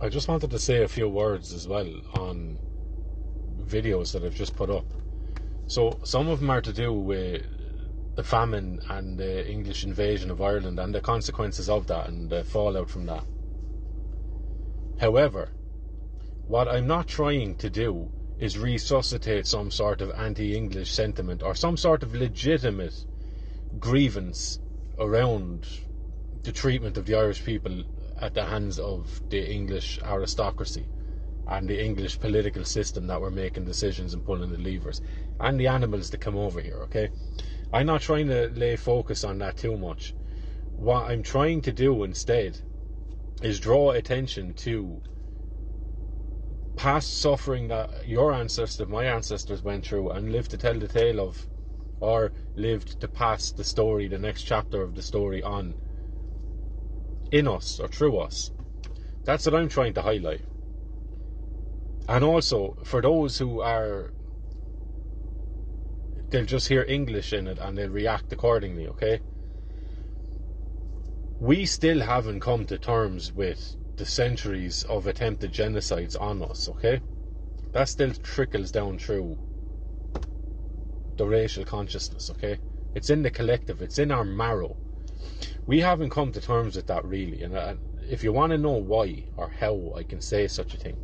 I just wanted to say a few words as well on videos that I've just put up. So some of them are to do with the famine and the English invasion of Ireland and the consequences of that and the fallout from that. However, what I'm not trying to do is resuscitate some sort of anti-English sentiment or some sort of legitimate grievance around the treatment of the Irish people at the hands of the English aristocracy and the English political system that were making decisions and pulling the levers, and the animals that come over here, okay? I'm not trying to lay focus on that too much. What I'm trying to do instead is draw attention to past suffering that your ancestors, my ancestors, went through and lived to tell the tale of, or lived to pass the story, the next chapter of the story on in us or through us. That's what I'm trying to highlight. And also, for those who are, they'll just hear English in it and they'll react accordingly, okay? We still haven't come to terms with the centuries of attempted genocides on us, okay? That still trickles down through the racial consciousness, okay? It's in the collective, it's in our marrow. We haven't come to terms with that really, and if you want to know why or how I can say such a thing,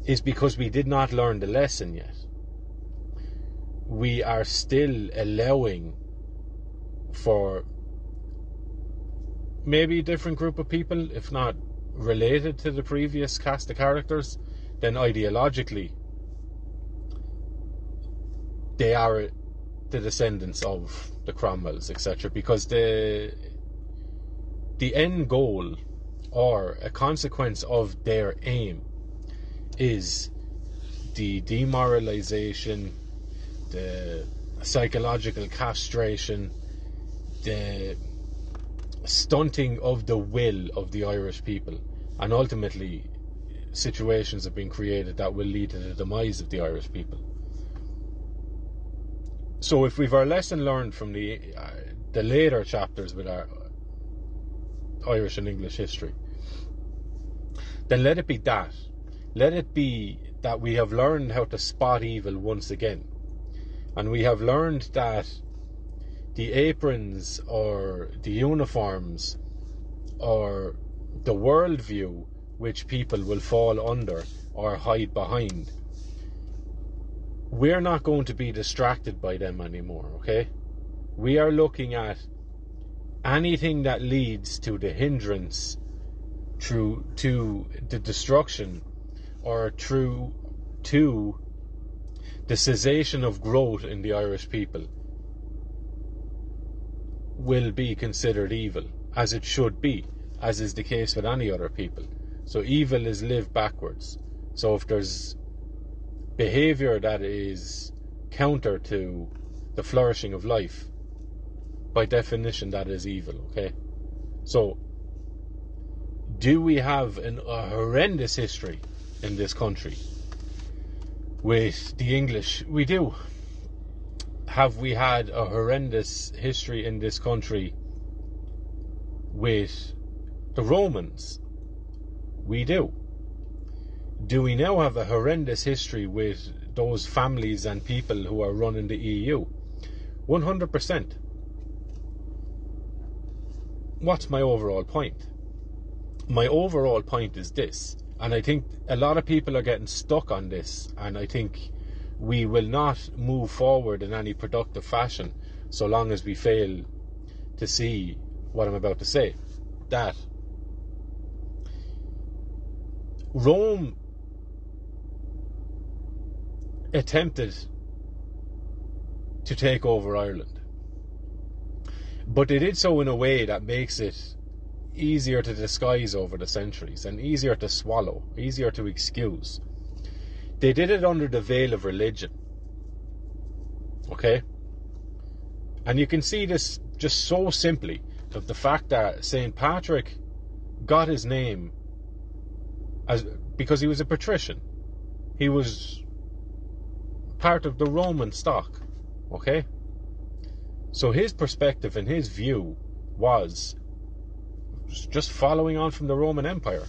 is because we did not learn the lesson yet. We are still allowing for maybe a different group of people, if not related to the previous cast of characters, then ideologically they are the descendants of the Cromwells, etc. Because the end goal or a consequence of their aim is the demoralization, the psychological castration, the stunting of the will of the Irish people, and ultimately situations have been created that will lead to the demise of the Irish people. So if we've our lesson learned from the later chapters with our Irish and English history, then let it be that. Let it be that we have learned how to spot evil once again. And we have learned that the aprons or the uniforms or the worldview which people will fall under or hide behind, we're not going to be distracted by them anymore, okay? We are looking at anything that leads to the hindrance to the destruction or through to the cessation of growth in the Irish people will be considered evil, as it should be, as is the case with any other people. So evil is lived backwards. So if there's behaviour that is counter to the flourishing of life, by definition that is evil, okay? So do we have a horrendous history in this country with the English? We do. Have we had a horrendous history in this country with the Romans? We do. Do we now have a horrendous history with those families and people who are running the EU? 100%. What's my overall point? My overall point is this, and I think a lot of people are getting stuck on this, and I think we will not move forward in any productive fashion so long as we fail to see what I'm about to say. That Rome attempted to take over Ireland, but they did so in a way that makes it easier to disguise over the centuries and easier to swallow, easier to excuse. They did it under the veil of religion, okay? And you can see this just so simply of the fact that St. Patrick got his name because he was a patrician. He was part of the Roman stock, okay? So his perspective and his view was just following on from the Roman Empire.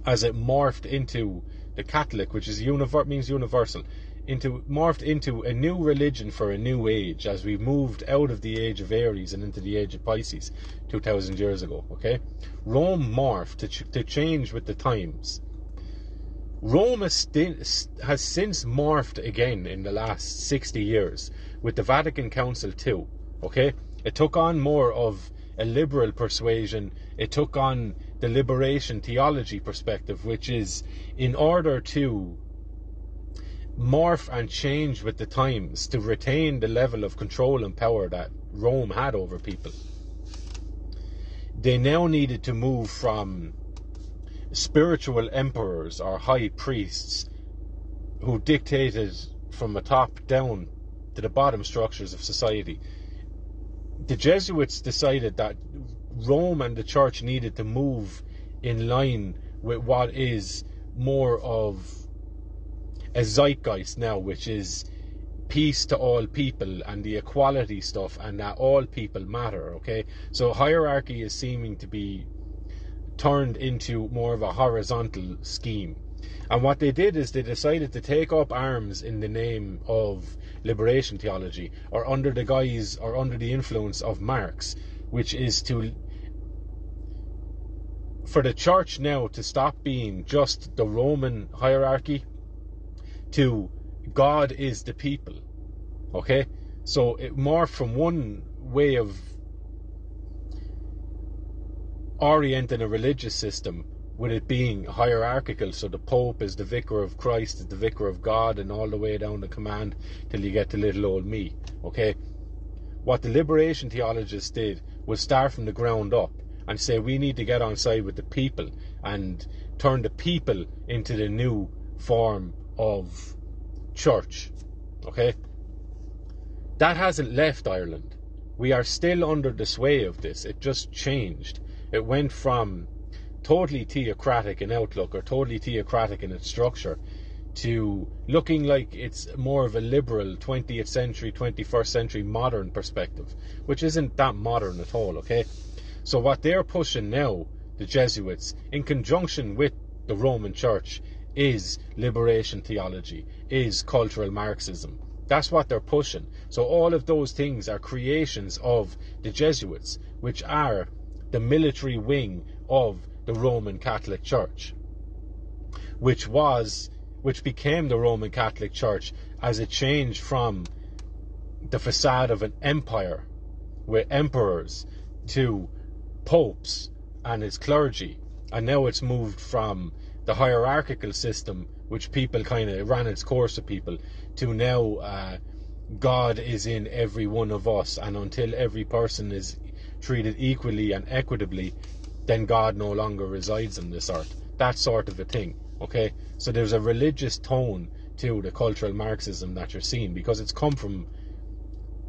as it morphed into the Catholic, which is means universal, morphed into a new religion for a new age, as we moved out of the age of Aries and into the age of Pisces 2,000 years ago. Okay, Rome morphed to change with the times. Rome has since morphed again in the last 60 years with the Vatican Council too. Okay, it took on more of a liberal persuasion. It took on the liberation theology perspective, which is in order to morph and change with the times to retain the level of control and power that Rome had over people. They now needed to move from spiritual emperors or high priests who dictated from the top down to the bottom structures of society. The Jesuits decided that Rome and the church needed to move in line with what is more of a zeitgeist now, which is peace to all people and the equality stuff, and that all people matter. Okay, so hierarchy is seeming to be turned into more of a horizontal scheme. And what they did is they decided to take up arms in the name of liberation theology, or under the guise or under the influence of Marx, which is for the church now to stop being just the Roman hierarchy to God is the people. Okay, so it morphed from one way of orienting a religious system with it being hierarchical, so the Pope is the vicar of Christ, is the vicar of God, and all the way down the command till you get to little old me. Okay, what the liberation theologists did was start from the ground up and say we need to get on side with the people and turn the people into the new form of church. Okay, that hasn't left Ireland. We are still under the sway of this. It just changed. It went from totally theocratic in outlook or totally theocratic in its structure to looking like it's more of a liberal 20th century, 21st century modern perspective, which isn't that modern at all. Okay, so what they're pushing now, the Jesuits, in conjunction with the Roman Church, is liberation theology, is cultural Marxism. That's what they're pushing. So all of those things are creations of the Jesuits, which are the military wing of the Roman Catholic Church, which became the Roman Catholic Church as it changed from the facade of an empire with emperors to popes and its clergy, and now it's moved from the hierarchical system, which people kind of ran its course with people, to now God is in every one of us, and until every person is treated equally and equitably, then God no longer resides on this earth. That sort of a thing. Okay, so there's a religious tone to the cultural Marxism that you're seeing, because it's come from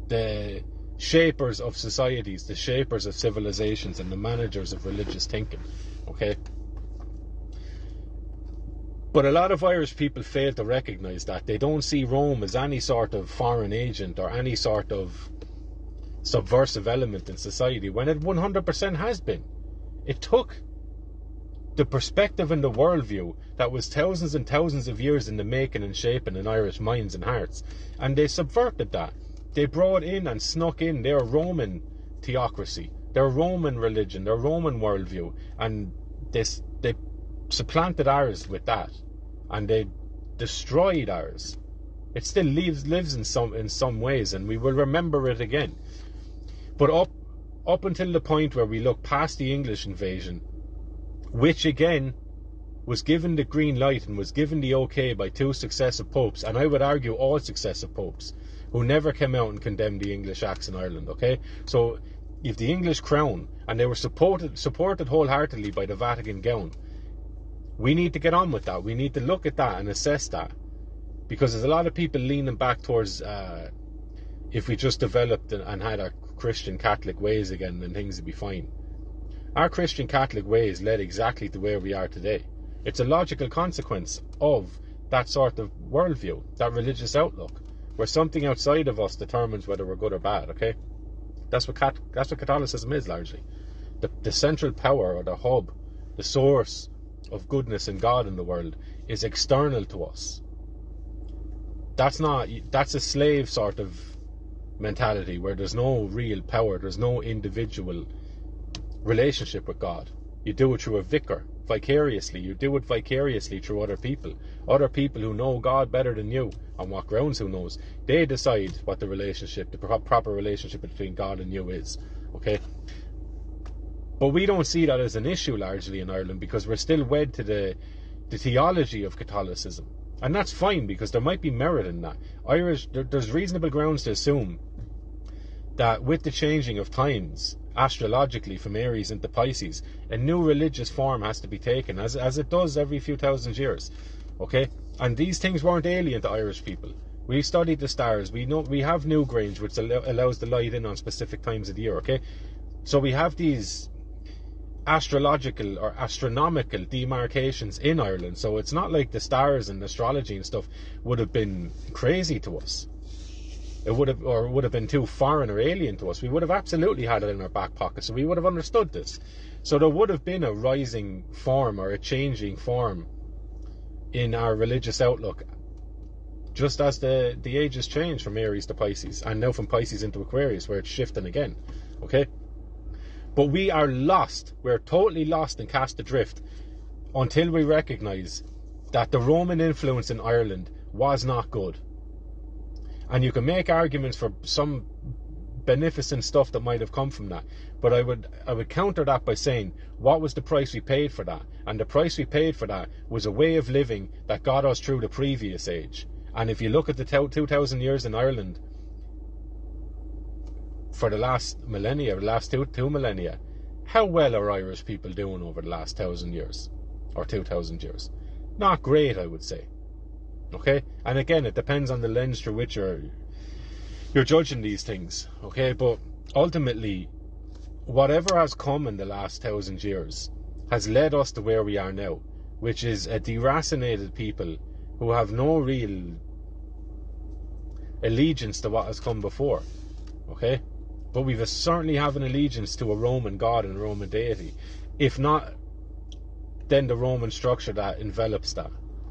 the shapers of societies, the shapers of civilizations, and the managers of religious thinking. Okay, but a lot of Irish people fail to recognise that. They don't see Rome as any sort of foreign agent or any sort of subversive element in society, when it 100% has been. It took the perspective and the worldview that was thousands and thousands of years in the making and shaping in Irish minds and hearts, and they subverted that. They brought in and snuck in their Roman theocracy, their Roman religion, their Roman worldview, and they supplanted ours with that, and they destroyed ours. It still lives in some ways, and we will remember it again. But up until the point where we look past the English invasion, which again was given the green light and was given the okay by two successive popes, and I would argue all successive popes, who never came out and condemned the English acts in Ireland. Okay, so if the English crown, and they were supported wholeheartedly by the Vatican gown, we need to get on with that. We need to look at that and assess that, because there's a lot of people leaning back towards if we just developed and had our Christian Catholic ways again, then things would be fine. Our Christian Catholic ways led exactly to where we are today. It's a logical consequence of that sort of worldview, that religious outlook, where something outside of us determines whether we're good or bad. Okay, that's what Catholicism is largely. The central power, or the hub, the source of goodness and God in the world is external to us. That's a slave sort of mentality where there's no real power, there's no individual relationship with God. You do it through a vicar, vicariously. You do it vicariously through other people who know God better than you. On what grounds, who knows? They decide what the proper relationship between God and you is. Okay? But we don't see that as an issue largely in Ireland, because we're still wed to the theology of Catholicism. And that's fine, because there might be merit in that. There's reasonable grounds to assume that with the changing of times, astrologically from Aries into Pisces, a new religious form has to be taken, as it does every few thousand years. Okay? And these things weren't alien to Irish people. We studied the stars. We know we have Newgrange, which allows the light in on specific times of the year. Okay? So we have these astrological or astronomical demarcations in Ireland. So it's not like the stars and astrology and stuff would have been crazy to us. It would have been too foreign or alien to us. We would have absolutely had it in our back pocket, so we would have understood this. So there would have been a rising form or a changing form in our religious outlook, just as the ages change from Aries to Pisces, and now from Pisces into Aquarius, where it's shifting again. Okay? But we are lost. We're totally lost and cast adrift until we recognise that the Roman influence in Ireland was not good. And you can make arguments for some beneficent stuff that might have come from that. But I would counter that by saying, what was the price we paid for that? And the price we paid for that was a way of living that got us through the previous age. And if you look at the 2,000 years in Ireland, for the last millennia, the last two millennia, how well are Irish people doing over the last 1,000 years? Or 2,000 years? Not great, I would say. Okay? And again, it depends on the lens through which you're judging these things. Okay? But ultimately, whatever has come in the last 1,000 years has led us to where we are now, which is a deracinated people who have no real allegiance to what has come before. Okay? But we certainly have an allegiance to a Roman god and a Roman deity. If not, then the Roman structure that envelops that.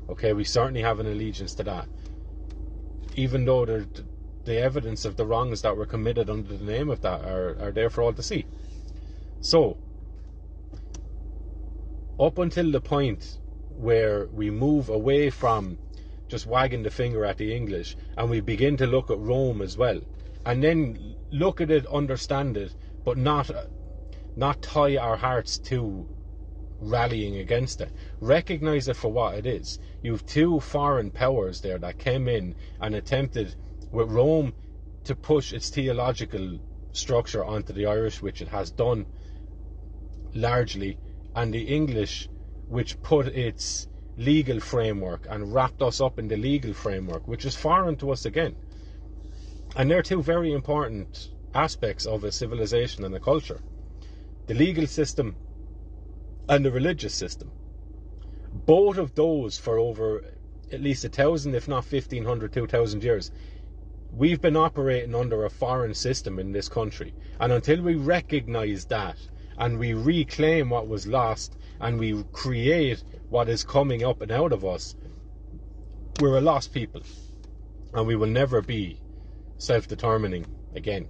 Okay, we certainly have an allegiance to that. Even though the evidence of the wrongs that were committed under the name of that are there for all to see. So, up until the point where we move away from just wagging the finger at the English, and we begin to look at Rome as well, and then look at it, understand it, but not tie our hearts to rallying against it. Recognise it for what it is. You've two foreign powers there that came in and attempted with Rome to push its theological structure onto the Irish, which it has done largely, and the English, which put its legal framework and wrapped us up in the legal framework, which is foreign to us again. And they're two very important aspects of a civilization and a culture. The legal system and the religious system. Both of those for over at least 1,000, if not 1,500, 2,000 years, we've been operating under a foreign system in this country. And until we recognise that, and we reclaim what was lost, and we create what is coming up and out of us, we're a lost people. And we will never be self-determining again.